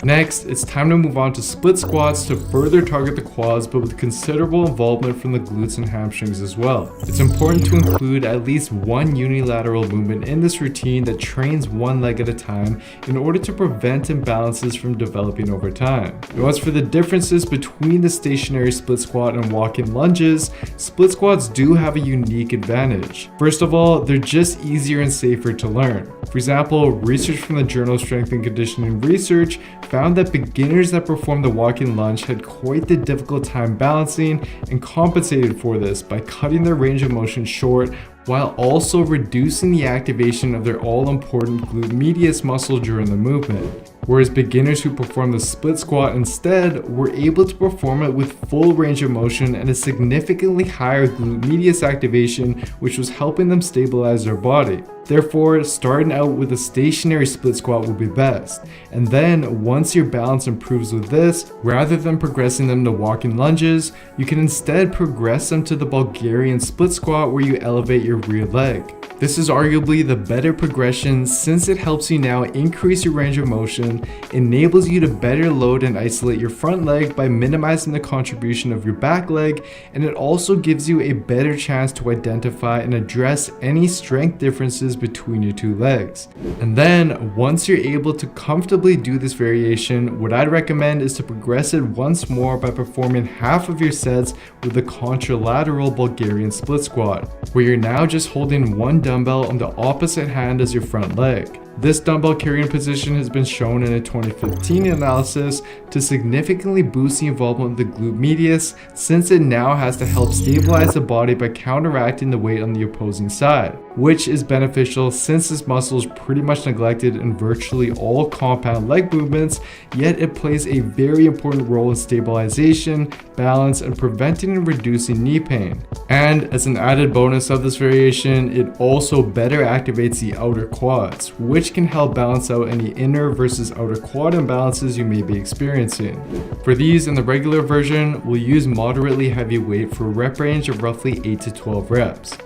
Next, it's time to move on to split squats to further target the quads, but with considerable involvement from the glutes and hamstrings as well. It's important to include at least one unilateral movement in this routine that trains one leg at a time in order to prevent imbalances from developing over time. Now, as for the differences between the stationary split squat and walk-in lunges, split squats do have a unique advantage. First of all, they're just easier and safer to learn. For example, research from the Journal of Strength and Conditioning Research found that beginners that performed the walk-in lunge had quite the difficult time balancing and compensated for this by cutting their range of motion short while also reducing the activation of their all-important glute medius muscle during the movement. Whereas beginners who perform the split squat instead were able to perform it with full range of motion and a significantly higher glute medius activation, which was helping them stabilize their body. Therefore, starting out with a stationary split squat will be best. And then, once your balance improves with this, rather than progressing them to walking lunges, you can instead progress them to the Bulgarian split squat where you elevate your rear leg. This is arguably the better progression since it helps you now increase your range of motion, enables you to better load and isolate your front leg by minimizing the contribution of your back leg, and it also gives you a better chance to identify and address any strength differences between your two legs. And then, once you're able to comfortably do this variation, what I'd recommend is to progress it once more by performing half of your sets with the contralateral Bulgarian split squat, where you're now just holding one dumbbell on the opposite hand as your front leg. This dumbbell carrying position has been shown in a 2015 analysis to significantly boost the involvement of the glute medius, since it now has to help stabilize the body by counteracting the weight on the opposing side, which is beneficial since this muscle is pretty much neglected in virtually all compound leg movements, yet it plays a very important role in stabilization, balance, and preventing and reducing knee pain. And as an added bonus of this variation, it also better activates the outer quads, which can help balance out any inner versus outer quad imbalances you may be experiencing. For these in the regular version, we'll use moderately heavy weight for a rep range of roughly 8 to 12 reps.